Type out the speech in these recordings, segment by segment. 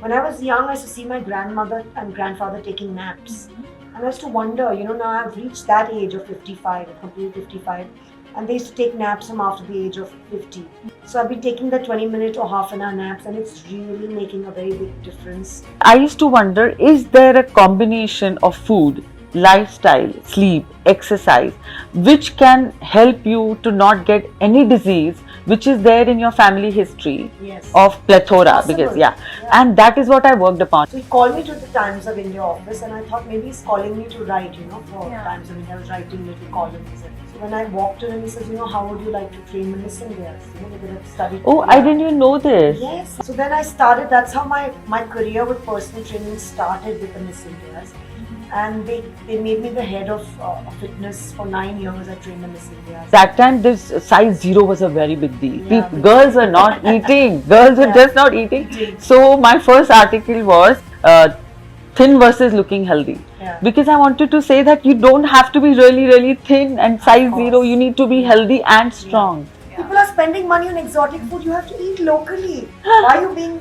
When I was young, I used to see my grandmother and grandfather taking naps. And I used to wonder, now I've reached that age of 55, I've completed 55, and they used to take naps from after the age of 50. So I've been taking the 20-minute or half an hour naps, and it's really making a very big difference. I used to wonder, is there a combination of food, lifestyle, sleep, exercise, which can help you to not get any disease which is there in your family history of plethora? Because and that is what I worked upon. So he called me to the Times of India office, and I thought maybe he's calling me to write, for Times of India. I was writing little columns. So when I walked in, he says, how would you like to train the Miss Indias? Because I've studied. Oh, I didn't even know this. Yes. So then I started, that's how my career with personal training started with the Miss Indias. And they made me the head of fitness for 9 years. I trained the Miss India. That time, this size 0 was a very big deal. Girls were not eating. Girls were just not eating. So my first article was thin versus looking healthy. Because I wanted to say that you don't have to be really, really thin and size 0. You need to be healthy and strong. People are spending money on exotic food. You have to eat locally. Why are you being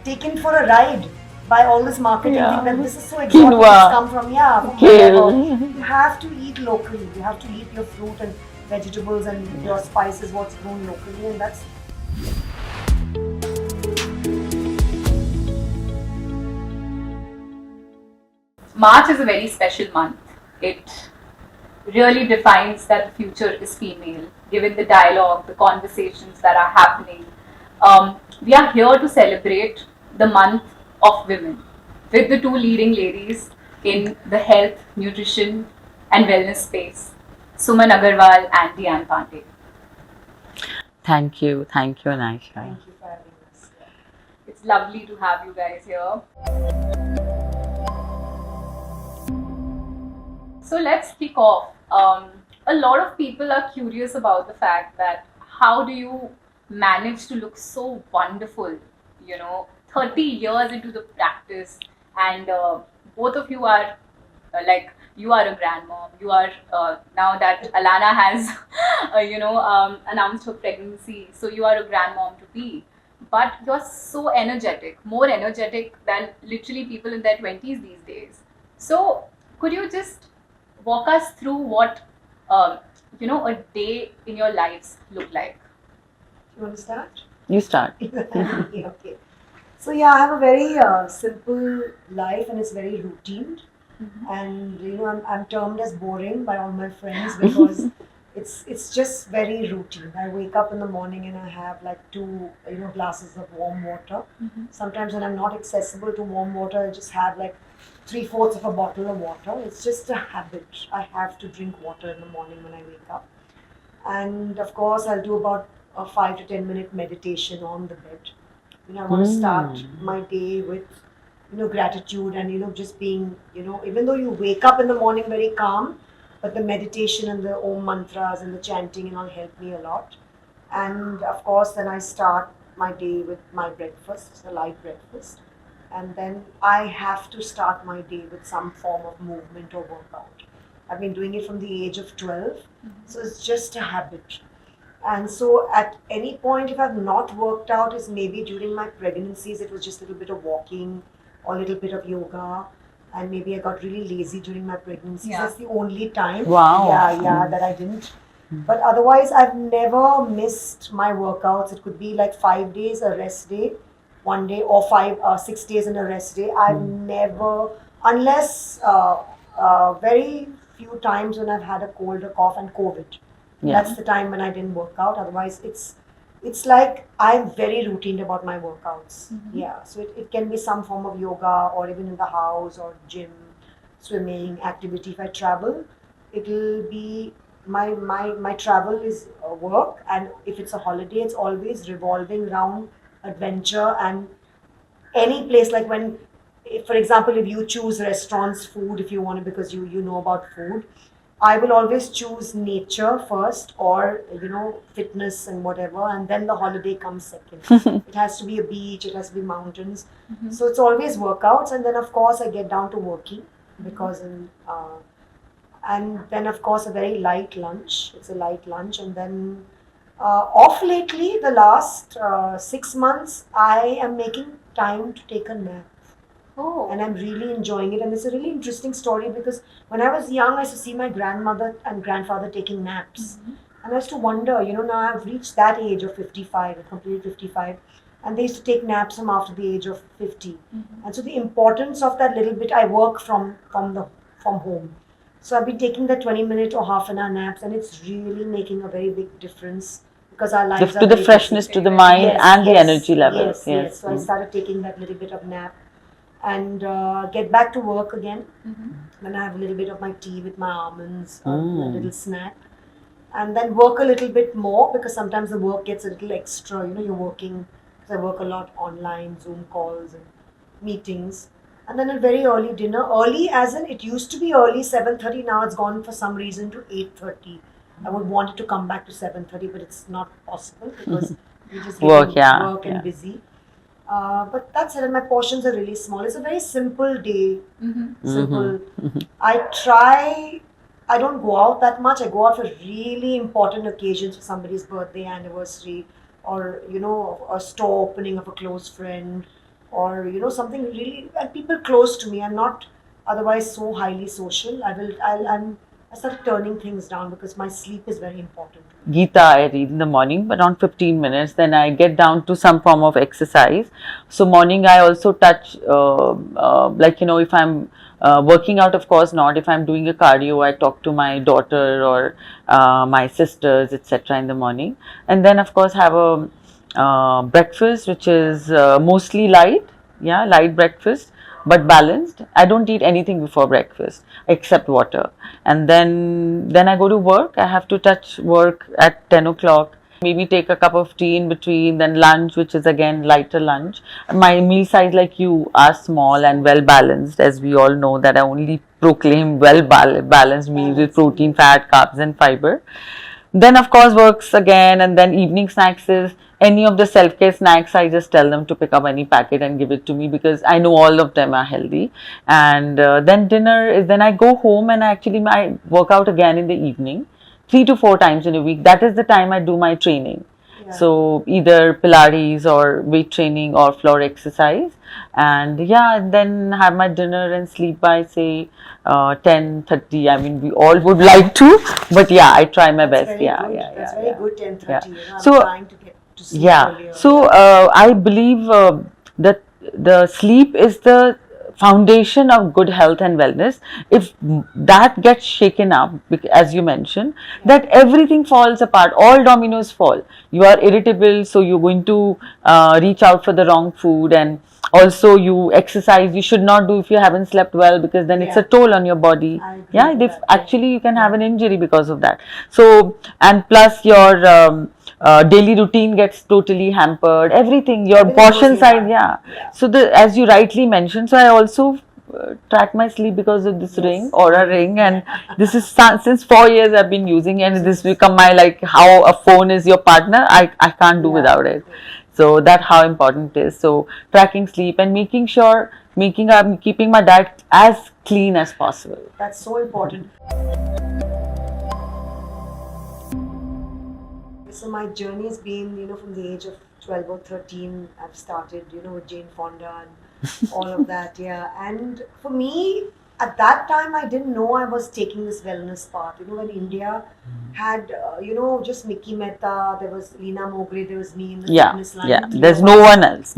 taken for a ride by all this marketing thing that this is so exotic? It's come from you have to eat locally. You have to eat your fruit and vegetables and your spices, what's grown locally, and that's. March is a very special month. It really defines that the future is female, given the dialogue, the conversations that are happening. We are here to celebrate the month of women with the two leading ladies in the health, nutrition and wellness space, Suman and Deanne Panday. Thank you, Anisha. Thank you for having us. It's lovely to have you guys here. So let's kick off. A lot of people are curious about the fact that how do you manage to look so wonderful, 30 years into the practice, and both of you are you are a grandmom. You are now that Alana has announced her pregnancy, so you are a grandmom to be. But you're so energetic, more energetic than literally people in their 20s these days. So could you just walk us through what a day in your lives look like? You want to start? You start. Okay. So I have a very simple life, and it's very routine. And I'm termed as boring by all my friends because it's just very routine. I wake up in the morning and I have like 2 glasses of warm water. Sometimes when I'm not accessible to warm water, I just have like 3/4 of a bottle of water. It's just a habit. I have to drink water in the morning when I wake up. And of course, I'll do about a 5 to 10 minute meditation on the bed. I want to start my day with, gratitude and, just being, even though you wake up in the morning very calm, but the meditation and the Om mantras and the chanting and all help me a lot. And of course, then I start my day with my breakfast, a light breakfast. And then I have to start my day with some form of movement or workout. I've been doing it from the age of 12, so it's just a habit. And so at any point, if I've not worked out, is maybe during my pregnancies, it was just a little bit of walking or a little bit of yoga. And maybe I got really lazy during my pregnancies. That's the only time. Wow. That I didn't. But otherwise, I've never missed my workouts. It could be like 5 days, a rest day, 1 day, or 6 days and a rest day. I've never, unless very few times when I've had a cold, a cough, and COVID. That's the time when I didn't work out. Otherwise, it's like I'm very routine about my workouts. So it can be some form of yoga or even in the house or gym, swimming, activity. If I travel, it'll be my travel is work, and if it's a holiday, it's always revolving around adventure and any place. Like for example, if you choose restaurants, food, if you want to, because you know about food, I will always choose nature first, or fitness and whatever, and then the holiday comes second. It has to be a beach, it has to be mountains. So it's always workouts, and then of course I get down to working because and then of course a very light lunch. It's a light lunch, and then off lately, the last 6 months, I am making time to take a nap. Oh. And I'm really enjoying it. And it's a really interesting story because when I was young, I used to see my grandmother and grandfather taking naps. And I used to wonder, now I've reached that age of 55, I've completed 55, and they used to take naps from after the age of 50. And so the importance of that little bit, I work from home. So I've been taking the 20-minute or half an hour naps, and it's really making a very big difference because our lives are To the very freshness, busy. to the mind, Yes, and the yes, energy levels. Yes. So I started taking that little bit of nap and get back to work again. Then I have a little bit of my tea with my almonds, a little snack, and then work a little bit more because sometimes the work gets a little extra. You're working, because I work a lot online, Zoom calls and meetings. And then a very early dinner. Early as in, it used to be early, 7:30. Now it's gone for some reason to 8:30. I would want it to come back to 7:30, but it's not possible because we just Work, work and busy. But that's it. And my portions are really small. It's a very simple day. Simple. I don't go out that much. I go out for really important occasions, for somebody's birthday, anniversary, or a store opening of a close friend, or something really, and people close to me. I'm not otherwise so highly social. I started turning things down because my sleep is very important. Gita I read in the morning, around 15 minutes. Then I get down to some form of exercise. So morning I also touch, if I'm working out, of course not. If I'm doing a cardio, I talk to my daughter or my sisters, etc. in the morning. And then of course have a breakfast, which is mostly light, light breakfast, but balanced. I don't eat anything before breakfast except water. And then I go to work. I have to touch work at 10 o'clock. Maybe take a cup of tea in between, then lunch, which is again lighter lunch. My meal size, like you, are small and well balanced, as we all know that I only proclaim well balanced meals with protein, fat, carbs, and fiber. Then of course works again, and then evening snacks is any of the self-care snacks. I just tell them to pick up any packet and give it to me because I know all of them are healthy. And then dinner is, then I go home and I work out again in the evening, 3 to 4 times in a week. That is the time I do my training. So either Pilates or weight training or floor exercise, and then have my dinner and sleep by say 10:30. I mean, we all would like to, but I try my best. That's very good. 10:30. I'm So trying to get to sleep earlier. So I believe that the sleep is the foundation of good health and wellness. If that gets shaken up, as you mentioned, that everything falls apart, all dominoes fall. You are irritable, so you're going to reach out for the wrong food, and also you exercise you should not do if you haven't slept well, because then it's a toll on your body. Actually you can have an injury because of that. So, and plus your daily routine gets totally hampered, everything, your portion size. So as you rightly mentioned, so I also track my sleep because of this ring, Aura ring, and this is since 4 years I've been using, and this become my, like how a phone is your partner. I can't do without it. So that's how important it is. So tracking sleep and making sure keeping my diet as clean as possible. That's so important. So my journey has been, from the age of 12 or 13, I've started, with Deanne Panday and all of that, And for me, at that time, I didn't know I was taking this wellness path. When India had, just Mickey Mehta, there was Leena Mogre, there was me in the fitness line. There's no one else,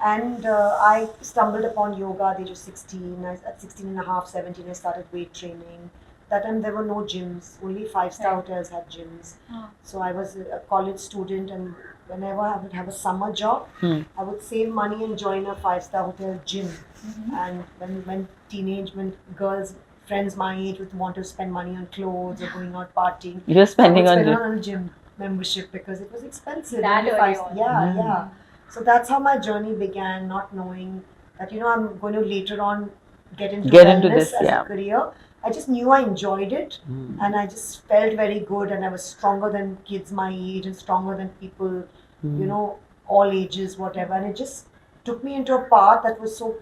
And I stumbled upon yoga at the age of 16. At 16 and a half, 17, I started weight training. That time there were no gyms, only 5-star hotels had gyms. So I was a college student, and whenever I would have a summer job, I would save money and join a 5-star hotel gym. And when girls, friends my age would want to spend money on clothes or going out partying, you're spending on a gym membership because it was expensive. So that's how my journey began, not knowing that I'm going to later on get into this as a career. I just knew I enjoyed it, and I just felt very good, and I was stronger than kids my age and stronger than people, all ages, whatever. And it just took me into a path that was so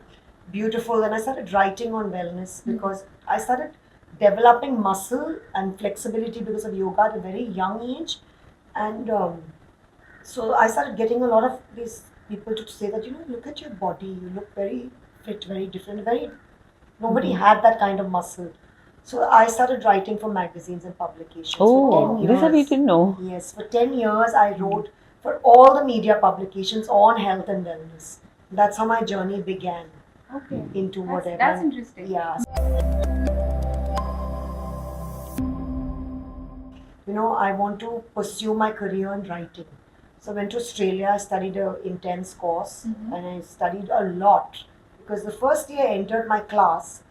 beautiful. And I started writing on wellness because I started developing muscle and flexibility because of yoga at a very young age. And so I started getting a lot of these people to say that, look at your body, you look very fit, very different, nobody had that kind of muscle. So I started writing for magazines and publications for 10 years. This I didn't know. Yes, for 10 years I wrote for all the media publications on health and wellness. That's how my journey began. Okay. Into whatever. That's interesting. Yeah. I want to pursue my career in writing. So I went to Australia, I studied an intense course, and I studied a lot. Because the first year I entered my class,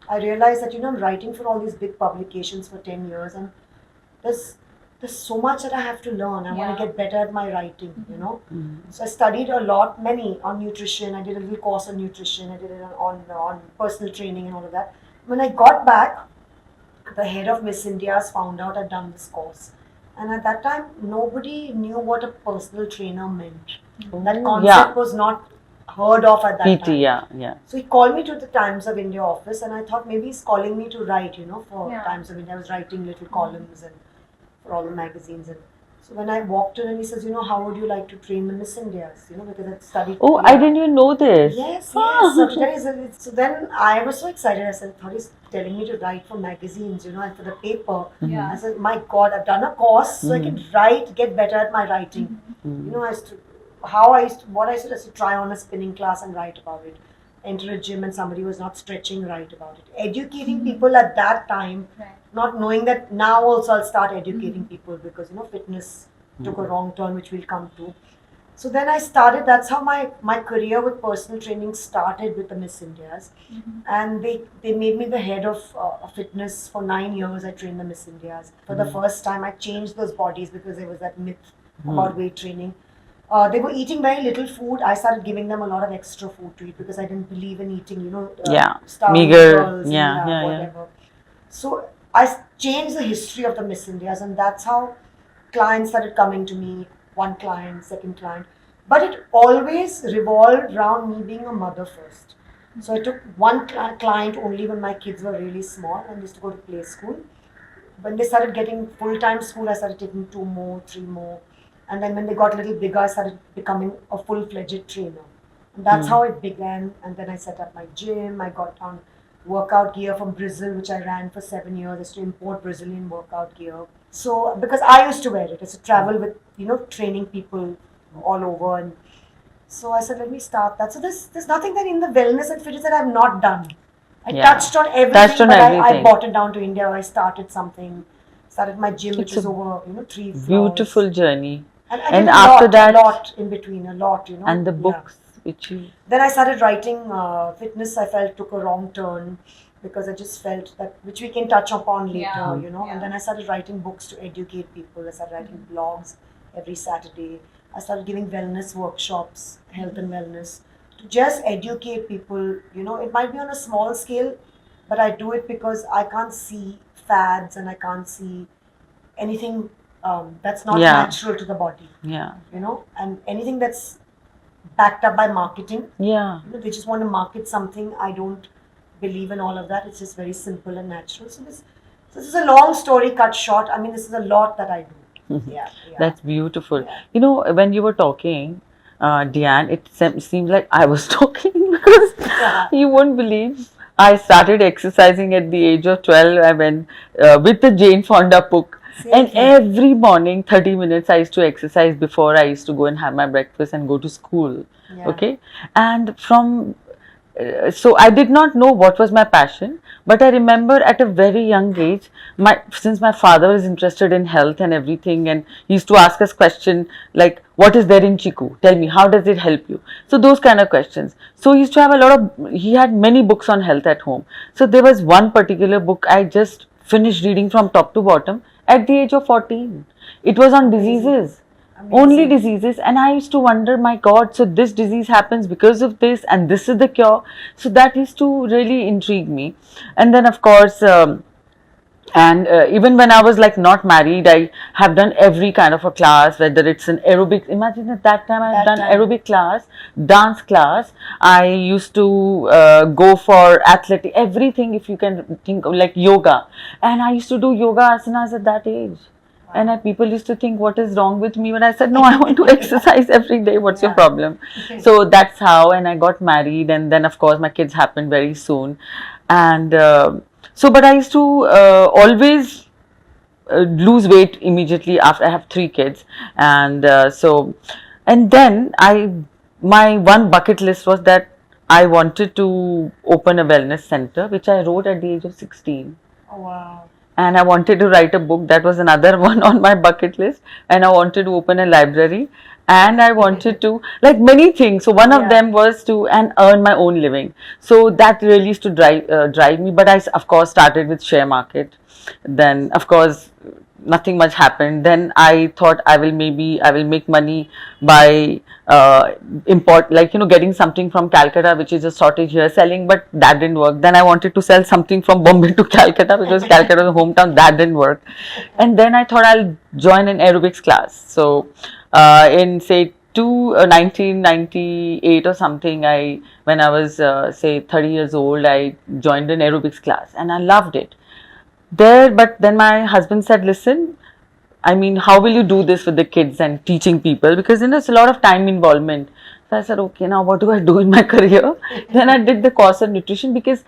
I realized that, I'm writing for all these big publications for 10 years, and there's so much that I have to learn. I want to get better at my writing, So I studied a lot, many on nutrition. I did a little course on nutrition. I did it on personal training and all of that. When I got back, the head of Miss India's found out I'd done this course. And at that time, nobody knew what a personal trainer meant. That concept was not heard of at that PT, time. yeah. So he called me to the Times of India office, and I thought maybe he's calling me to write, for Times of India. I was writing little columns and for all the magazines. And so when I walked in, and he says, how would you like to train the Miss Indias? Because I'd studied. Oh, I didn't even know this. Yes. So then I was so excited. I said, I thought he's telling me to write for magazines, and for the paper. Yeah. I said, my God, I've done a course so I can get better at my writing. I used to try on a spinning class and write about it. Enter a gym and somebody was not stretching, write about it. Educating people at that time, not knowing that now also I'll start educating people because, fitness took a wrong turn, which we'll come to. So then I started, that's how my career with personal training started with the Miss Indias. And they made me the head of fitness for 9 years. I trained the Miss Indias. For the first time, I changed those bodies because there was that myth about weight training. They were eating very little food. I started giving them a lot of extra food to eat because I didn't believe in eating, starving meager, girls, whatever. So I changed the history of the Miss Indias, and that's how clients started coming to me. One client, second client. But it always revolved around me being a mother first. So I took one client only when my kids were really small and used to go to play school. When they started getting full-time school, I started taking 2 more, 3 more. And then when they got a little bigger, I started becoming a full-fledged trainer. And that's how it began. And then I set up my gym. I got on workout gear from Brazil, which I ran for 7 years. I used to import Brazilian workout gear. So, because I used to wear it. I used to travel with, training people all over. And so I said, let me start that. So there's nothing that in the wellness and fitness that I've not done. I touched on everything, I brought it down to India. I started my gym, which is over, 3 floors. Beautiful journey. And after that, a lot in between, And the books which you... Then I started writing fitness. I felt took a wrong turn because I just felt that, which we can touch upon later, And then I started writing books to educate people. I started writing blogs every Saturday. I started giving wellness workshops, health and wellness, to just educate people. It might be on a small scale, but I do it because I can't see fads and I can't see anything that's not natural to the body. Yeah. And anything that's backed up by marketing. Yeah. They just want to market something. I don't believe in all of that. It's just very simple and natural. So this is a long story cut short. I mean, this is a lot that I do. Yeah. That's beautiful. Yeah. When you were talking, Deanne, it seemed like I was talking because you won't believe. I started exercising at the age of 12. I went with the Jane Fonda book. And every morning, 30 minutes, I used to exercise before I used to go and have my breakfast and go to school. Yeah. Okay. And so I did not know what was my passion, but I remember at a very young age, since my father was interested in health and everything, and he used to ask us questions like, what is there in Chiku? Tell me, how does it help you? So those kind of questions. So he used to have he had many books on health at home. So there was one particular book I just finished reading from top to bottom at the age of 14. It was on diseases. Amazing. Only diseases, and I used to wonder, my God, so this disease happens because of this and this is the cure. So that used to really intrigue me. And then of course, even when I was not married, I have done every kind of a class, whether it's an aerobic, imagine at that time I had done aerobic class, dance class, I used to go for athletic, everything if you can think of, like yoga, and I used to do yoga asanas at that age. And people used to think, what is wrong with me? But I said, no, I want to exercise every day. What's your problem? So that's how, and I got married, and then of course my kids happened very soon. And but I used to always lose weight immediately after I have 3 kids. And and then my one bucket list was that I wanted to open a wellness center, which I wrote at the age of 16. Oh, wow. And I wanted to write a book. That was another one on my bucket list. And I wanted to open a library, and I wanted to, like, many things. So one of them was to and earn my own living. So that really used to drive me. But I of course started with share market. Then of course nothing much happened. Then I thought I will make money by getting something from Calcutta, which is a shortage here, selling, but that didn't work. Then I wanted to sell something from Bombay to Calcutta, because Calcutta was the hometown. That didn't work. And then I thought I'll join an aerobics class. So in say 1998 or something, when I was say 30 years old, I joined an aerobics class, and I loved it there. But then my husband said, listen, I mean, how will you do this with the kids and teaching people? Because there's a lot of time involvement. So I said, okay, now what do I do in my career? Then I did the course of nutrition, because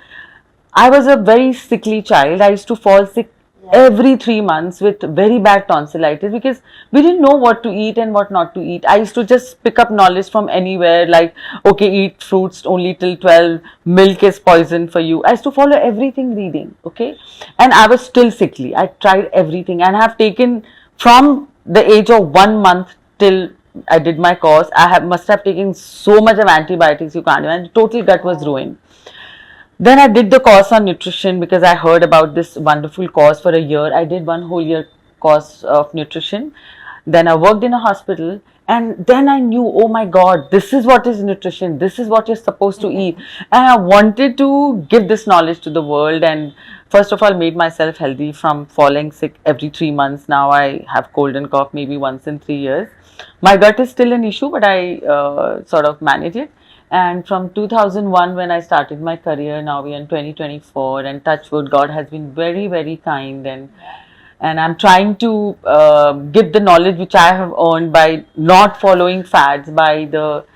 I was a very sickly child. I used to fall sick every 3 months with very bad tonsillitis, because we didn't know what to eat and what not to eat. I used to just pick up knowledge from anywhere, like, okay, eat fruits only till 12, milk is poison for you. I used to follow everything reading, okay? And I was still sickly. I tried everything, and I have taken from the age of 1 month till I did my course, must have taken so much of antibiotics you can't imagine. Total gut was ruined. Then I did the course on nutrition, because I heard about this wonderful course for a year. I did 1 whole year course of nutrition. Then I worked in a hospital, and then I knew, oh my God, this is what is nutrition. This is what you're supposed to eat. And I wanted to give this knowledge to the world, and first of all made myself healthy from falling sick every 3 months. Now I have cold and cough maybe once in 3 years. My gut is still an issue, but I sort of manage it. And from 2001, when I started my career, now we are in 2024, and touch wood, God has been very, very kind, and I'm trying to give the knowledge which I have earned by not following fads, by the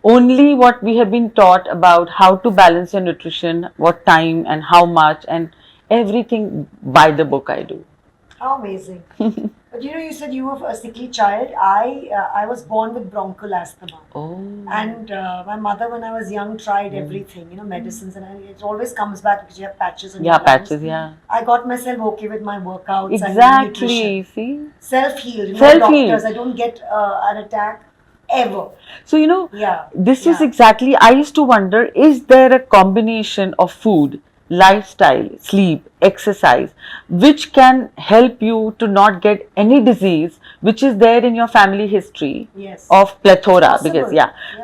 only what we have been taught about how to balance your nutrition, what time and how much, and everything by the book I do. How amazing. But you said you were a sickly child. I was born with bronchial asthma. Oh. And my mother, when I was young, tried everything, medicines, and it always comes back because you have patches on your lungs. Patches, yeah. I got myself okay with my workouts exactly. and nutrition. See? Self-healed. Self-healed. Doctors, I don't get an attack ever. So, this is exactly, I used to wonder, is there a combination of food, lifestyle, sleep, exercise, which can help you to not get any disease which is there in your family history of plethora? Because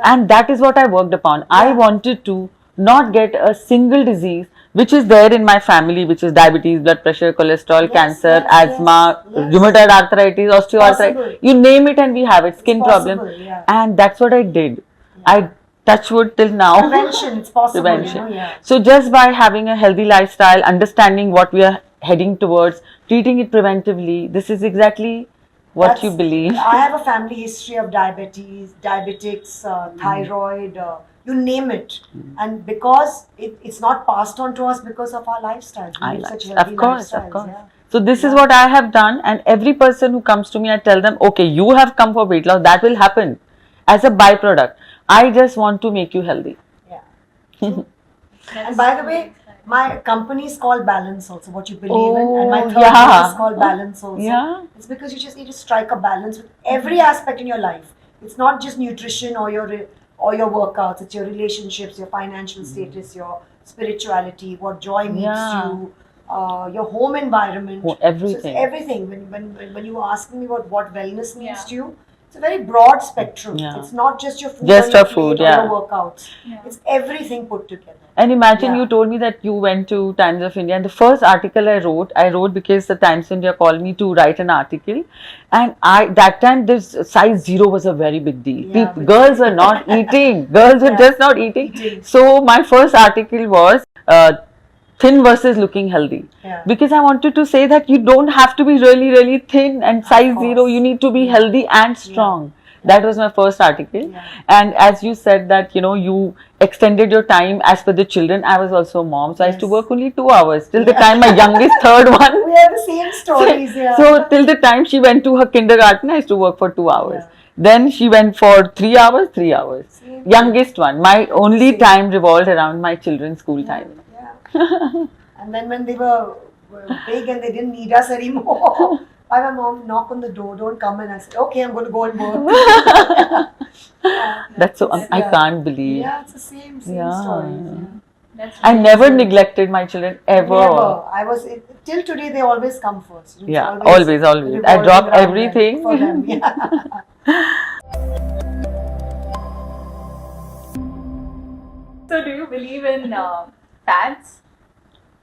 and that is what I worked upon. I wanted to not get a single disease which is there in my family, which is diabetes, blood pressure, cholesterol, cancer, asthma, rheumatoid arthritis, osteoarthritis, you name it and we have it, skin problem. And that's what I did. I touch wood till now. Prevention, it's possible. Prevention. So just by having a healthy lifestyle, understanding what we are heading towards, treating it preventively, this is exactly what you believe. I have a family history of diabetes, diabetics, thyroid, you name it. And because it's not passed on to us because of our lifestyles. We live such healthy lifestyles. Of course. So this is what I have done, and every person who comes to me, I tell them, okay, you have come for weight loss, that will happen as a byproduct. I just want to make you healthy. Yeah. And by the way, my company is called Balance also, what you believe in. And my third book is called Balance also. Yeah. It's because you just need to strike a balance with every aspect in your life. It's not just nutrition or your workouts. It's your relationships, your financial status, your spirituality, what joy means you, your home environment. Everything. So it's everything. When you were asking me about what wellness means to you, it's a very broad spectrum. It's not just your food, or your workouts. It's everything put together. And imagine you told me that you went to Times of India, and the first article I wrote because the Times of India called me to write an article, and that time this size 0 was a very big deal. Girls were not eating. Girls were just not eating. So my first article was thin versus looking healthy. Yeah. Because I wanted to say that you don't have to be really, really thin and size course. 0. You need to be healthy and strong. That was my first article. Yeah. And as you said that, you extended your time as per the children. I was also a mom. So I used to Yes. work only 2 hours. Till the time my youngest, third one. We have the same stories, yeah. So till the time she went to her kindergarten, I used to work for 2 hours. Yeah. Then she went for 3 hours, 3 hours. Same. Youngest one. My only Same. time revolved around my children's school time. Yeah. And then when they were big and they didn't need us anymore, my mom knocked on the door, don't come, and I said, okay, I'm going to go and work. That's so, I yeah. can't believe. Yeah, it's the same Yeah. stories. Yeah. That's I really never good. neglected my children ever. Never. I was till today. They always come first. It's Yeah, always. I revolving drop around them everything. for them. Yeah. So, do you believe in fads?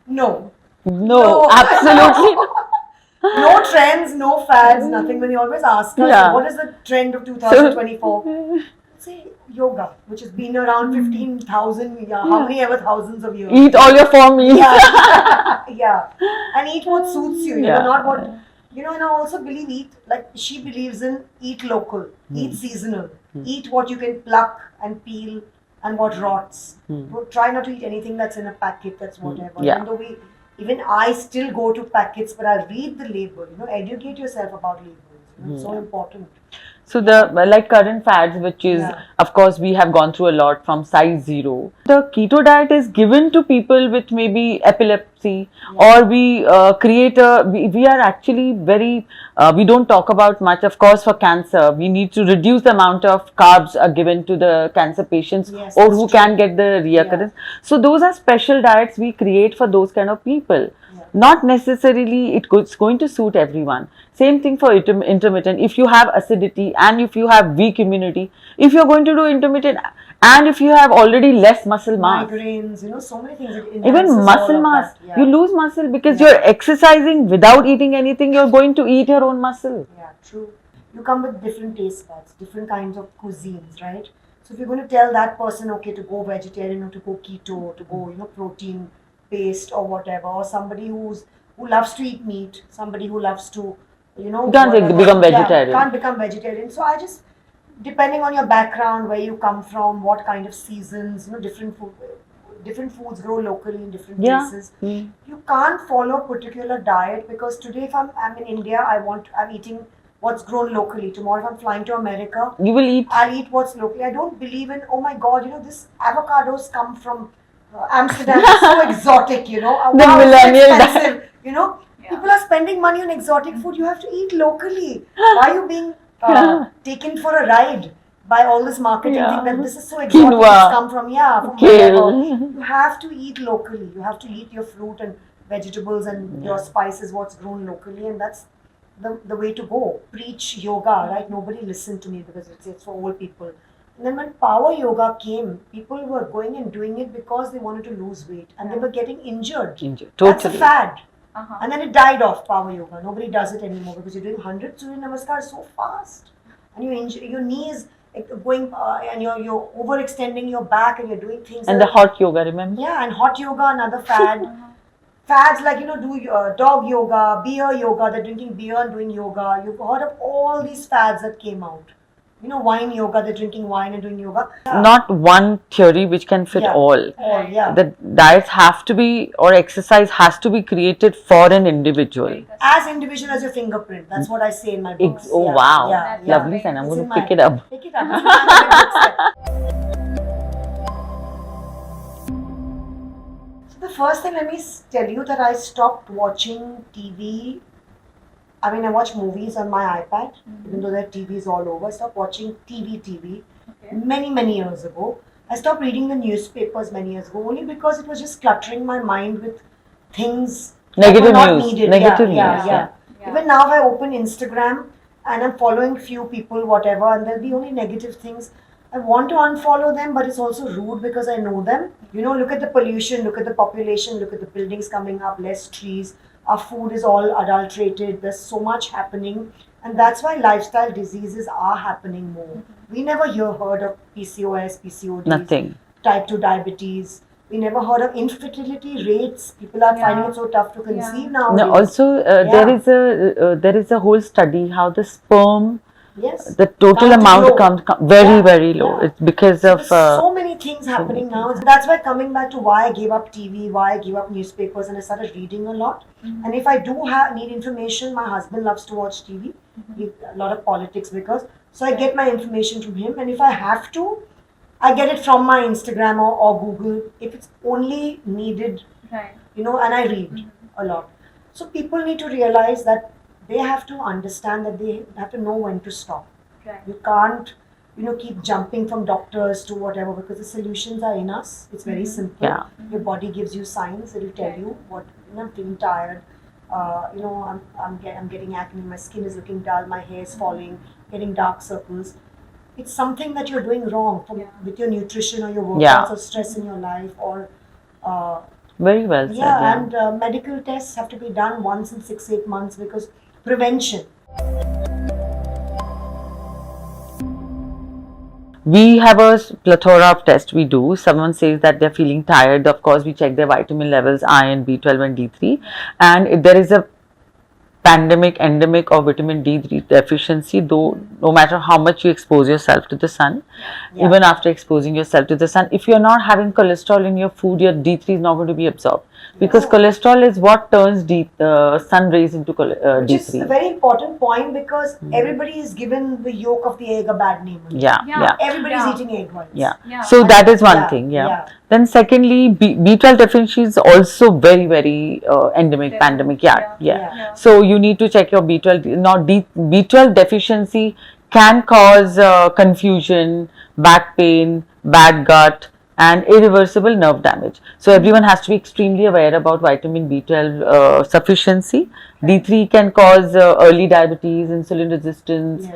No. No, absolutely. No trends, no fads, nothing. When they always ask us, Yeah. what is the trend of 2024? Say yoga, which has been around 15,000, how many ever thousands of years. Eat all your 4 meals. Yeah. Yeah. And eat what suits you, Yeah. not what, and I also believe she believes in eat local, eat seasonal, eat what you can pluck and peel and what rots. Try not to eat anything that's in a packet, that's whatever. Yeah. Even though even I still go to packets, but I read the label, educate yourself about labels. It's so important. So the like current fads, which is Yeah. of course we have gone through a lot from size 0. The keto diet is given to people with maybe epilepsy, or we create we are actually very we don't talk about much. Of course, for cancer, we need to reduce the amount of carbs given to the cancer patients, Yes, or that's who true. can get the reoccurrence. So those are special diets we create for those kind of people. Not necessarily it's going to suit everyone. Same thing for intermittent. If you have acidity and if you have weak immunity, if you're going to do intermittent, and if you have already less muscle mass, Migraines, so many things. It even enhances muscle all of mass, that. Yeah. you lose muscle because you're exercising without eating anything. You're going to eat your own muscle. Yeah, true. You come with different taste buds, different kinds of cuisines, right? So if you're going to tell that person, okay, to go vegetarian or to go keto, to go, protein based or whatever, or somebody who loves to eat meat, somebody who loves to, Can't whatever. become Yeah, vegetarian. can't become vegetarian. So I just, depending on your background, where you come from, what kind of seasons, different foods grow locally in different places. You can't follow a particular diet, because today if I'm in India, I'm eating what's grown locally. Tomorrow if I'm flying to America, You will eat. I'll eat what's locally. I don't believe in, oh my God, this avocados come from Amsterdam. It's so exotic, Wow, it's so millennial expensive, People are spending money on exotic food. You have to eat locally. Why are you being taken for a ride by all this marketing thing that this is so exotic? Quinoa. It's come from, from Kale. wherever. You have to eat locally. You have to eat your fruit and vegetables and your spices, what's grown locally, and that's the way to go. Preach yoga, right? Nobody listened to me because it's for old people. And then when power yoga came, people were going and doing it because they wanted to lose weight, and they were getting injured. That's a Totally. fad. And then it died off, power yoga. Nobody does it anymore because you're doing 100 Surya Namaskar so fast, and your knees going and you're overextending your back, and you're doing things. And the hot yoga, remember? Yeah, and hot yoga, another fad. Fads like, do dog yoga, beer yoga, they're drinking beer and doing yoga. You've heard of all these fads that came out. Wine yoga, they're drinking wine and doing yoga. Not one theory which can fit all. The diets have to be, or exercise has to be created for an individual. As individual as your fingerprint. That's what I say in my books. Oh wow, Yeah. lovely, and I'm It's going in to pick it up. Pick it up. It's in my books. So the first thing, let me tell you that I stopped watching TV. I watch movies on my iPad, even though there are TVs all over. I stopped watching TV many, many years ago. I stopped reading the newspapers many years ago, only because it was just cluttering my mind with things Negative that were not news. needed. Negative news. Yeah. Even now, if I open Instagram and I'm following few people, whatever, and there'll be only negative things, I want to unfollow them, but it's also rude because I know them. Look at the pollution, look at the population, look at the buildings coming up, less trees. Our food is all adulterated. There's so much happening. And that's why lifestyle diseases are happening more. We never heard of PCOS, PCOD, Nothing. type 2 diabetes, We never heard of infertility rates. People are finding it so tough to conceive now. No, also, there is a whole study how the sperm, Yes. the total Count amount low. comes very low. It's because So of there's so many things happening now. That's why coming back to why I gave up TV, why I gave up newspapers, and I started reading a lot. And if I do need information, my husband loves to watch TV. A lot of politics because so I get my information from him. And if I have to, I get it from my Instagram or Google if it's only needed, and I read a lot. So people need to realize that they have to understand that they have to know when to stop. You can't, keep jumping from doctors to whatever because the solutions are in us. It's very simple. Your body gives you signs. It will tell you what, I'm feeling tired. I'm getting acne. My skin is looking dull. My hair is falling. Getting dark circles. It's something that you're doing wrong with your nutrition or your workouts or stress in your life or very well said. And medical tests have to be done once in 6-8 months because prevention. We have a plethora of tests we do. Someone says that they're feeling tired. Of course, we check their vitamin levels, iron, B12 and D3. And if there is a endemic of vitamin D3 deficiency, though no matter how much you expose yourself to the sun, even after exposing yourself to the sun, if you're not having cholesterol in your food, your D3 is not going to be absorbed because cholesterol is what turns sun rays into D3. Which is a very important point because everybody is given the yolk of the egg a bad name. Everybody is eating egg whites. So that is one thing. Then secondly, B12 deficiency is also very endemic, pandemic. So you need to check your B12. Now B12 deficiency can cause confusion, back pain, bad gut and irreversible nerve damage. So everyone has to be extremely aware about vitamin B12 sufficiency. D3 can cause early diabetes, insulin resistance,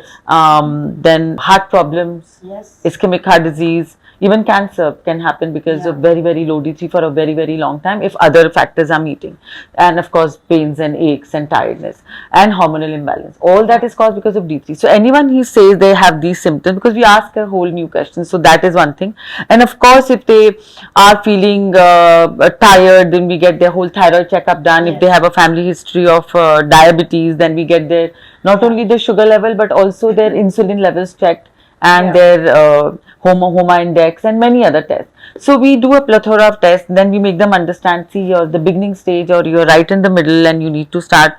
then heart problems, ischemic heart disease. Even cancer can happen because of very low D3 for a very long time if other factors are meeting. And of course, pains and aches and tiredness and hormonal imbalance. All that is caused because of D3. So anyone who says they have these symptoms, because we ask a whole new question. So that is one thing. And of course, if they are feeling tired, then we get their whole thyroid checkup done. If they have a family history of diabetes, then we get their not only the sugar level but also their insulin levels checked and their HOMA index and many other tests. So we do a plethora of tests, then we make them understand, see you're the beginning stage or you're right in the middle and you need to start.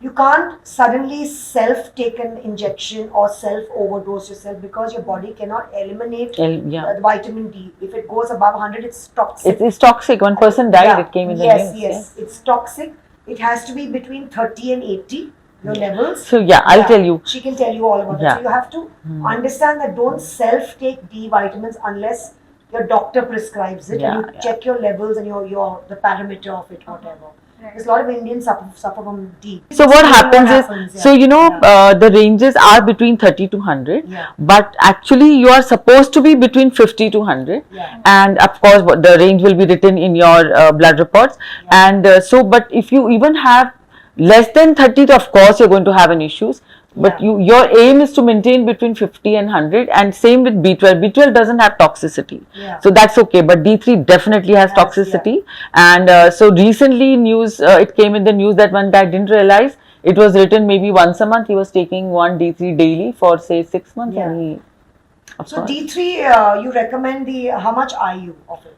You can't suddenly self-take an injection or self-overdose yourself because your body cannot eliminate the vitamin D. If it goes above 100, it's toxic. It's toxic. One person died, it came in the news. Yes, it's toxic. It has to be between 30 and 80. Your levels. So I'll tell you. She can tell you all about that. So you have to understand that don't self-take D vitamins unless your doctor prescribes it and you check your levels and the parameter of it, whatever. There's a lot of Indians suffer from D. So what happens is, the ranges are between 30 to 100, but actually you are supposed to be between 50 to 100, and of course the range will be written in your blood reports. And but if you even have less than 30, of course you're going to have an issues, but your aim is to maintain between 50 and 100, and same with B12. B12 doesn't have toxicity, so that's okay, but D3 definitely has toxicity. And so recently it came in the news that one guy didn't realize it was written maybe once a month he was taking one D3 daily for say 6 months and he so D3 you recommend how much IU of it?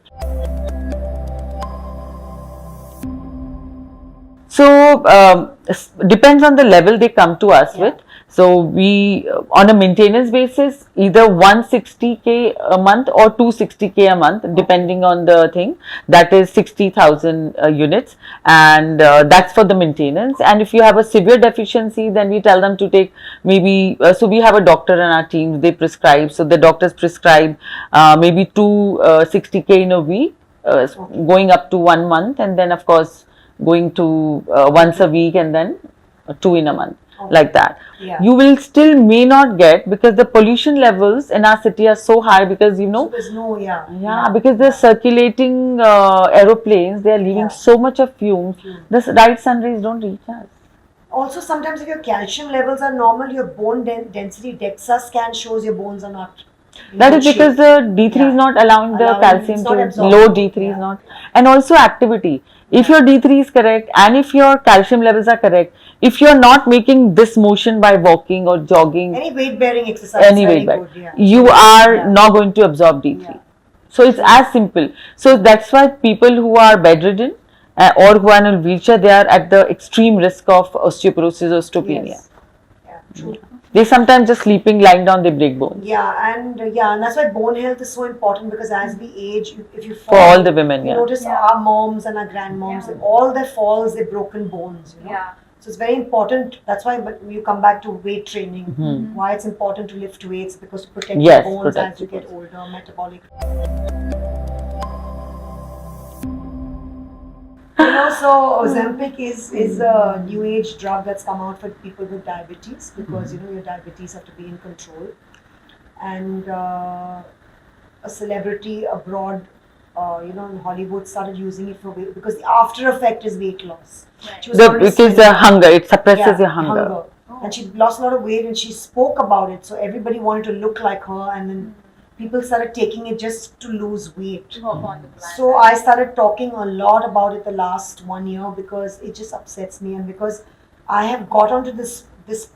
So depends on the level they come to us with. So we on a maintenance basis either 160k a month or 260k a month depending on the thing. That is 60,000 units, and that's for the maintenance. And if you have a severe deficiency, then we tell them to take maybe so we have a doctor in our team, they prescribe. So the doctors prescribe maybe 260k in a week, going up to 1 month, and then of course going to once a week and then 2 in a month, like that. You will still may not get because the pollution levels in our city are so high because so there's no because the circulating aeroplanes, they are leaving so much of fumes. The right sun rays don't reach us. Also, sometimes if your calcium levels are normal, your bone density DEXA scan shows your bones are not in That good is because shape. the D3 Yeah. is not allowing the Allowing- calcium it's not to absorbed. low D3 is Yeah. not, and also activity. If your D3 is correct and if your calcium levels are correct, if you're not making this motion by walking or jogging, Any weight bearing exercise any is very weight back, good. Yeah. you are Yeah. not going to absorb D3. Yeah. So it's as simple. So that's why people who are bedridden or who are in a wheelchair, they are at the extreme risk of osteoporosis or osteopenia. Yes. Yeah. True. They sometimes just sleeping, lying down, they break bones. Yeah, and that's why bone health is so important, because as we age, if you fall, For all the women, you yeah. notice our moms and our grandmoms, all their falls, they broken bones. You know? Yeah. So it's very important. That's why when you come back to weight training, Mm-hmm. why it's important to lift weights, because to protect Yes, your bones protect as you your get older, metabolic. So Ozempic is a new age drug that's come out for people with diabetes, because your diabetes have to be in control. And a celebrity abroad, in Hollywood, started using it for weight, because the after effect is weight loss. Right. She was Because already the slim. hunger, it suppresses your hunger. Oh. And she lost a lot of weight, and she spoke about it, so everybody wanted to look like her, and then people started taking it just to lose weight. To hop on the plan. So I started talking a lot about it the last 1 year, because it just upsets me, and because I have got onto this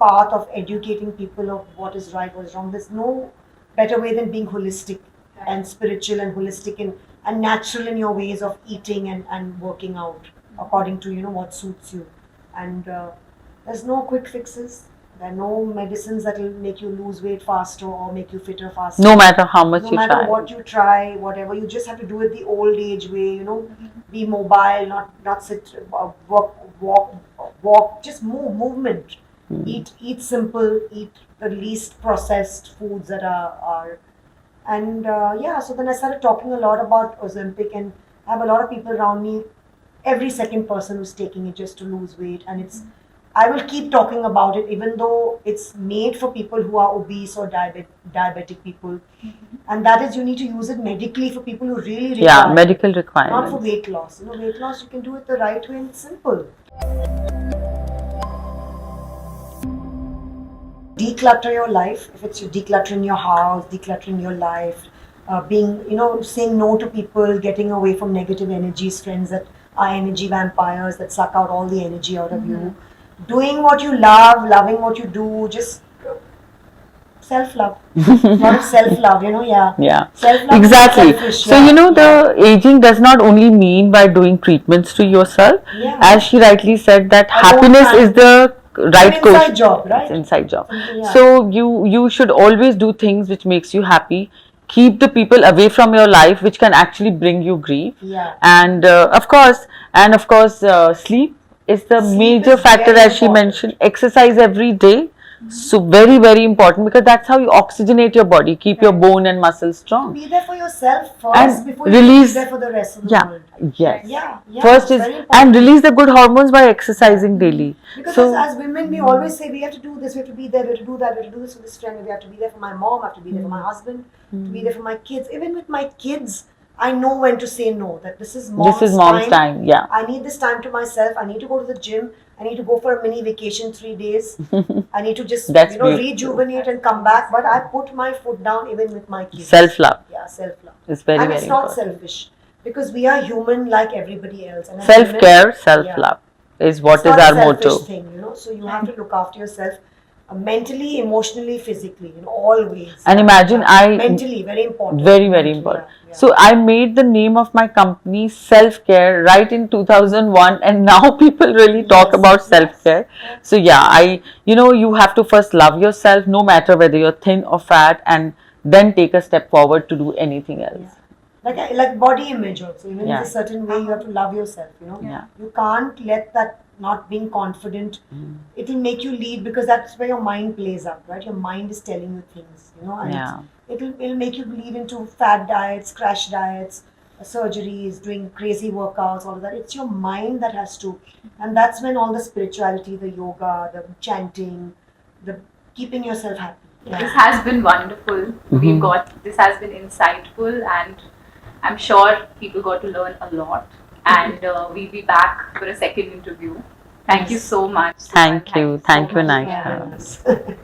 path of educating people of what is right, what is wrong. There's no better way than being holistic and spiritual and holistic and natural in your ways of eating and working out according to what suits you. And there's no quick fixes. There are no medicines that will make you lose weight faster or make you fitter faster. No matter how much No you matter try. what you try, whatever, you just have to do it the old age way. Be mobile, not sit, walk, just movement. Eat simple, eat the least processed foods that are. And so then I started talking a lot about Ozempic, and I have a lot of people around me, every second person who's taking it just to lose weight, and I will keep talking about it, even though it's made for people who are obese or diabetic people. And that is, you need to use it medically for people who really require Yeah, medical it, not requirements. for weight loss. Weight loss, you can do it the right way, and it's simple. Declutter your life. If it's decluttering your house, decluttering your life, saying no to people, getting away from negative energies, friends that are energy vampires that suck out all the energy out of you. Doing what you love, loving what you do, just self-love. Lot of self-love, Yeah, Self-love exactly. is selfish, So the aging does not only mean by doing treatments to yourself. Yeah. As she rightly said, that Alone happiness time. is the right It's an inside coach. job, right? It's inside job. Yeah. So you should always do things which makes you happy. Keep the people away from your life which can actually bring you grief. Yeah. And of course, sleep is the Sleep major is factor, very as she important. mentioned. Exercise every day. So very, very important, because that's how you oxygenate your body, keep your bone and muscles strong. Be there for yourself first And before you release- be there for the rest of the Yeah, world. yes. Yeah. First it's is, very and important. release the good hormones by exercising daily. Because So as women, we always say we have to do this, we have to be there, we have to do that, we have to do this for this friend, we have to be there for my mom, I have to be there for my husband, to be there for my kids. Even with my kids, I know when to say no, that this is mom's time. Yeah. I need this time to myself. I need to go to the gym. I need to go for a mini vacation 3 days. I need to just That's beautiful. rejuvenate and come back. But I put my foot down even with my kids. Self-love Yeah, self-love. is very, And very it's not important. selfish, because we are human like everybody else. And as Self-care, women, self-love is what it's is not a our selfish motto. thing, So you have to look after yourself mentally, emotionally, physically, in all ways. And imagine mentally, very important. Very, very Mentally, important. yeah. So I made the name of my company Self-Care right in 2001, and now people really talk Yes, about yes, self-care. yes. So you have to first love yourself, no matter whether you're thin or fat, and then take a step forward to do anything else. Yeah. Like body image also. In Yeah. a certain way, you have to love yourself. Yeah. You can't let that not being confident. It will make you lead, because that's where your mind plays up, right? Your mind is telling you things, and Yeah. it'll make you lead into fad diets, crash diets, surgeries, doing crazy workouts, all of that. It's your mind that has to, and that's when all the spirituality, the yoga, the chanting, the keeping yourself happy. This has been wonderful. This has been insightful, and I'm sure people got to learn a lot. And we'll be back for a second interview. Thank you so much. Suman. Thank you. Thank you, so much. Naisha. Yeah.